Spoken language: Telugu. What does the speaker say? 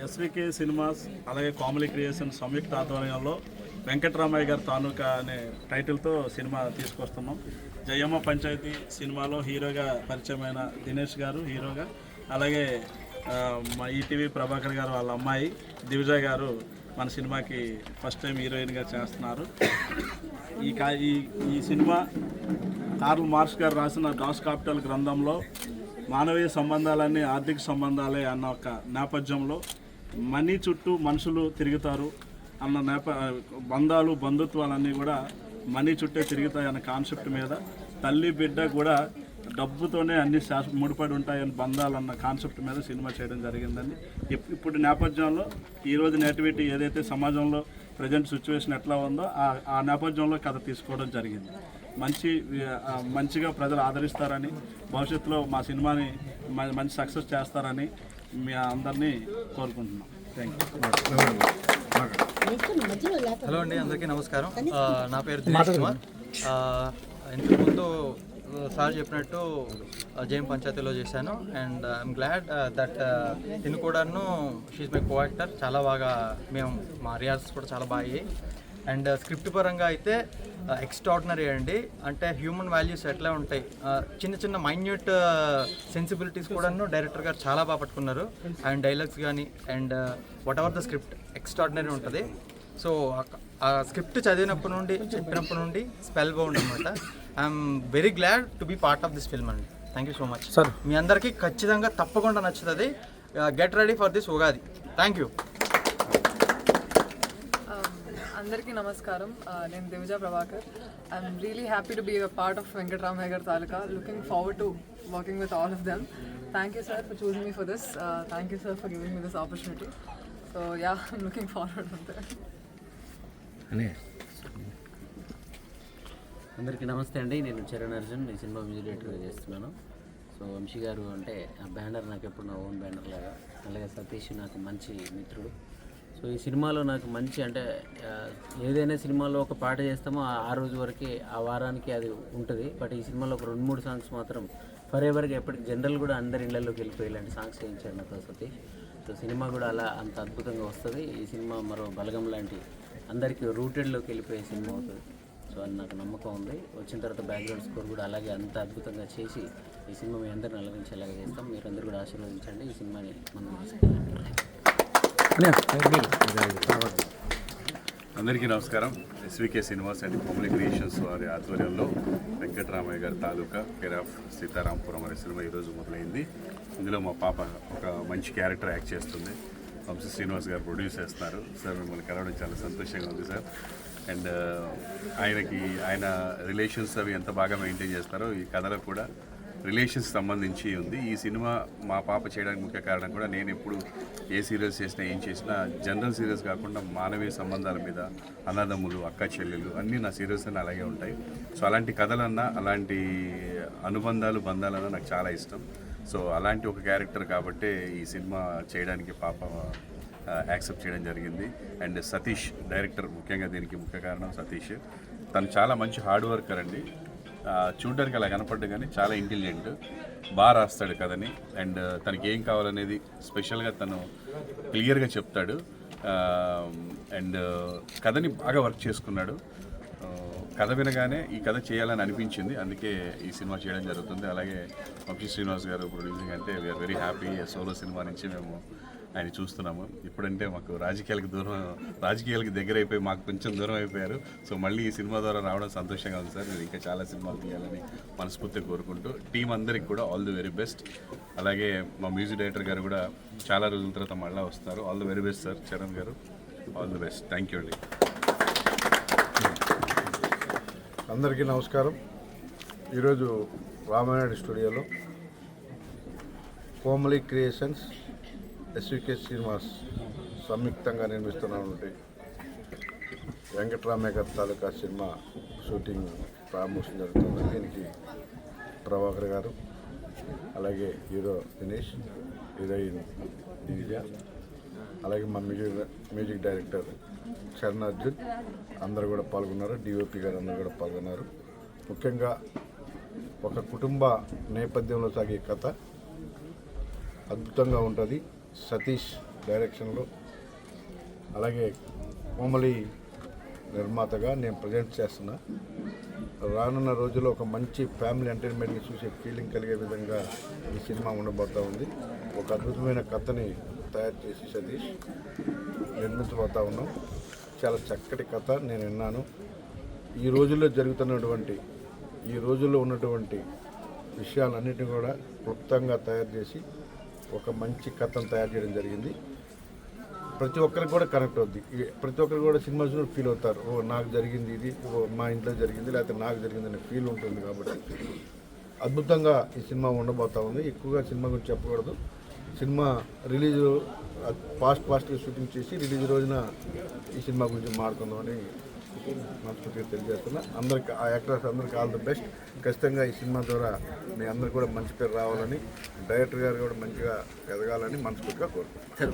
ఎస్వికే సినిమాస్ అలాగే కామెడీ క్రియేషన్ సంయుక్త ఆధ్వర్యంలో వెంకటరామయ్య గారి తాలూకా అనే టైటిల్తో సినిమా తీసుకొస్తున్నాం. జయమ్మ పంచాయతీ సినిమాలో హీరోగా పరిచయమైన దినేష్ గారు హీరోగా, అలాగే మా ఈటీవీ ప్రభాకర్ గారు వాళ్ళ అమ్మాయి దివిజ గారు మన సినిమాకి ఫస్ట్ టైం హీరోయిన్గా చేస్తున్నారు. ఈ సినిమా కార్ల్ మార్క్స్ గారు రాసిన డాస్ కాపిటల్ గ్రంథంలో మానవీయ సంబంధాలన్నీ ఆర్థిక సంబంధాలే అన్న ఒక నేపథ్యంలో మనీ చుట్టూ మనుషులు తిరుగుతారు అన్న బంధాలు బంధుత్వాలన్నీ కూడా మనీ చుట్టే తిరుగుతాయి అన్న కాన్సెప్ట్ మీద, తల్లి బిడ్డ కూడా డబ్బుతోనే అన్ని ముడిపడి ఉంటాయని బంధాలు అన్న కాన్సెప్ట్ మీద సినిమా చేయడం జరిగిందండి. ఇప్పుడు నేపథ్యంలో ఈరోజు నేటివిటీ ఏదైతే సమాజంలో ప్రజెంట్ సిచ్యువేషన్ ఎట్లా ఉందో ఆ నేపథ్యంలో కథ తీసుకోవడం జరిగింది. మంచిగా ప్రజలు ఆదరిస్తారని, భవిష్యత్తులో మా సినిమాని మంచి సక్సెస్ చేస్తారని మీ అందరినీ కోరుకుంటున్నాం. Thank you. హలో అండి, అందరికీ నమస్కారం. నా పేరు దినేష్ కుమార్. ఇంతకుముందు సార్ చెప్పినట్టు జేఎం పంచాయతీలో చేశాను అండ్ ఐఎమ్ గ్లాడ్ దట్ తిను కూడాను షీఈ్ మై కో యాక్టర్. చాలా బాగా మా రియాల్స్ కూడా చాలా బాగా అయ్యాయి. అండ్ స్క్రిప్ట్ పరంగా అయితే ఎక్స్ట్రాడినరీ అండి. అంటే హ్యూమన్ వాల్యూస్ ఎట్లా ఉంటాయి, చిన్న చిన్న మైన్యూట్ సెన్సిబిలిటీస్ కూడాను డైరెక్టర్ గారు చాలా బాగా పట్టుకున్నారు. అండ్ డైలాగ్స్ కానీ and whatever the script extraordinary ఉంటుంది. సో ఆ స్క్రిప్ట్ చదివినప్పటి నుండి చెప్పినప్పటి నుండి స్పెల్ బౌండ్ అనమాట. I'm very glad to be part of this film అండి. Thank you so much sir. మీ అందరికీ ఖచ్చితంగా తప్పకుండా నచ్చుతుంది. Get ready for this Ugadi. Thank you. అందరికీ నమస్కారం. నేను Divija Prabhakar. I'm really happy to be a part of Venkataramayya గారి Taluka. Looking forward to working with all of them. Thank you sir for choosing me for this. Thank you sir for giving me this opportunity. So yeah, I'm looking forward with that. అందరికీ నమస్తే అండి. నేను చరణ్ అర్జున్, ఈ సినిమా మ్యూజిక్ డైరెక్టర్గా చేస్తున్నాను. సో వంశీ గారు అంటే ఆ బ్యానర్ నాకు ఎప్పుడు నా ఓన్ బ్యానర్ లాగా, అలాగే సతీష్ నాకు మంచి మిత్రుడు. సో ఈ సినిమాలో నాకు మంచి అంటే ఏదైనా సినిమాలో ఒక పాట చేస్తామో ఆ రోజు వరకే ఆ వారానికి అది ఉంటుంది. బట్ ఈ సినిమాలో ఒక 2-3 సాంగ్స్ మాత్రం ఫర్ ఎవర్గా ఎప్పటికి జనరల్ కూడా అందరి ఇళ్లలోకి వెళ్ళిపోయి ఇలాంటి సాంగ్స్ చేయించాడు నాతో సతీష్. సో సినిమా కూడా అలా అంత అద్భుతంగా వస్తుంది. ఈ సినిమా మరో బలగం లాంటి అందరికీ రూటెడ్లోకి వెళ్ళిపోయే సినిమా అవుతుంది. సో అది నాకు నమ్మకం ఉంది. వచ్చిన తర్వాత బ్యాక్గ్రౌండ్ స్కోర్ కూడా అలాగే అంత అద్భుతంగా చేసి ఈ సినిమా మీ అందరిని అలరించేలాగా చేస్తాం. మీరందరూ కూడా ఆశీర్వదించండి. ఈ సినిమాని మనం అందరికీ నమస్కారం. SVK cinemas and comedy creations వారి ఆధ్వర్యంలో వెంకటరామయ్య గారి తాలూకా కేర్ ఆఫ్ సీతారాంపురం అనే సినిమా ఈరోజు మొదలైంది. ఇందులో మా పాప ఒక మంచి క్యారెక్టర్ యాక్ట్ చేస్తుంది. వంశీ శ్రీనివాస్ గారు ప్రొడ్యూస్ చేస్తున్నారు. సార్ మిమ్మల్ని కలవడం చాలా సంతోషంగా ఉంది సార్. అండ్ ఆయన రిలేషన్స్ అవి ఎంత బాగా మెయింటైన్ చేస్తారో ఈ కథలో కూడా రిలేషన్స్ సంబంధించి ఉంది. ఈ సినిమా మా పాప చేయడానికి ముఖ్య కారణం కూడా నేను ఎప్పుడు ఏ సీరియల్స్ చేసినా ఏం చేసినా జనరల్ సీరియల్స్ కాకుండా మానవీయ సంబంధాల మీద, అన్నదమ్ములు, అక్క చెల్లెలు అన్నీ నా సీరియల్స్ అన్నీ అలాగే ఉంటాయి. సో అలాంటి కథలన్నా అలాంటి అనుబంధాలు బంధాలన్నా నాకు చాలా ఇష్టం. సో అలాంటి ఒక క్యారెక్టర్ కాబట్టే ఈ సినిమా చేయడానికి పాప యాక్సెప్ట్ చేయడం జరిగింది. అండ్ సతీష్ డైరెక్టర్ ముఖ్యంగా దీనికి ముఖ్య కారణం సతీష్. తను చాలా మంచి హార్డ్ వర్కర్ అండి. చూడడానికి అలా కనపడ్డు కానీ చాలా ఇంటెలిజెంట్, బాగా రాస్తాడు కథని. అండ్ తనకి ఏం కావాలనేది స్పెషల్గా తను క్లియర్గా చెప్తాడు. అండ్ కథని బాగా వర్క్ చేసుకున్నాడు. కథ వినగానే ఈ కథ చేయాలని అనిపించింది, అందుకే ఈ సినిమా చేయడం జరుగుతుంది. అలాగే వంశీ శ్రీనివాస్ గారు ప్రొడ్యూసింగ్ అంటే we're very happy. Solo cinema నుంచి మేము ఆయన చూస్తున్నాము. ఇప్పుడంటే మాకు రాజకీయాలకి దగ్గర అయిపోయి మాకు కొంచెం దూరం అయిపోయారు. సో మళ్ళీ ఈ సినిమా ద్వారా రావడం సంతోషంగా ఉంది సార్. నేను ఇంకా చాలా సినిమాలు తీయాలని మనస్ఫూర్తిగా కోరుకుంటూ టీం అందరికి కూడా ఆల్ ది వెరీ బెస్ట్. అలాగే మా మ్యూజిక్ డైరెక్టర్ గారు కూడా చాలా రోజుల తర్వాత మళ్ళీ వస్తున్నారు. All the very best sir Charan గారు, all the best. Thank you అండి. అందరికీ నమస్కారం. ఈరోజు రామానాయుడు స్టూడియోలో కోమలి క్రియేషన్స్, ఎస్వికే సినిమాస్ సంయుక్తంగా నిర్మిస్తున్నటువంటి వెంకటరామయ్య గారి తాలూకా సినిమా షూటింగ్ ప్రారంభోత్సవం జరుగుతుంది. దీనికి ప్రభాకర్ గారు, అలాగే హీరో దినేష్, హీరోయిన్ దివిజ, అలాగే మా మ్యూజిక్ డైరెక్టర్ చరణ్ అర్జున్ అందరూ కూడా పాల్గొన్నారు. డిఓపి గారు అందరూ కూడా పాల్గొన్నారు. ముఖ్యంగా ఒక కుటుంబ నేపథ్యంలో సాగే కథ అద్భుతంగా ఉంటుంది. సతీష్ డైరెక్షన్లో, అలాగే కోమలి నిర్మాతగా నేను ప్రజెంట్ చేస్తున్నా. రానున్న రోజుల్లో ఒక మంచి ఫ్యామిలీ ఎంటర్టైన్మెంట్ని చూసే ఫీలింగ్ కలిగే విధంగా ఈ సినిమా ఉండబోతూ ఉంది. ఒక అద్భుతమైన కథని తయారు చేసి సతీష్ నిర్మించబోతూ ఉన్నాం. చాలా చక్కటి కథ నేను విన్నాను. ఈ రోజుల్లో ఉన్నటువంటి విషయాలన్నిటిని కూడా క్లుప్తంగా తయారు చేసి ఒక మంచి కథను తయారు చేయడం జరిగింది. ప్రతి ఒక్కరికి కూడా కనెక్ట్ అవుద్ది. ప్రతి ఒక్కరు కూడా సినిమా చూసి ఫీల్ అవుతారు, ఓ నాకు జరిగింది ఇది, ఓ మా ఇంట్లో జరిగింది, లేకపోతే నాకు జరిగింది అనే ఫీల్ ఉంటుంది. కాబట్టి అద్భుతంగా ఈ సినిమా ఉండబోతూ ఉంది. ఎక్కువగా సినిమా గురించి చెప్పకూడదు. సినిమా రిలీజ్ ఫాస్ట్గా షూటింగ్ చేసి రిలీజ్ రోజున ఈ సినిమా గురించి మాట్లాడుకుందామని మనస్ఫూర్తిగా తెలియజేస్తున్నా. అందరికి ఆ యాక్టర్స్ అందరికీ ఆల్ ది బెస్ట్. ఖచ్చితంగా ఈ సినిమా ద్వారా మీ అందరికీ కూడా మంచి పేరు రావాలని, డైరెక్టర్ గారు కూడా మంచిగా ఎదగాలని మనస్ఫూర్తిగా కోరుకుంటున్నాను.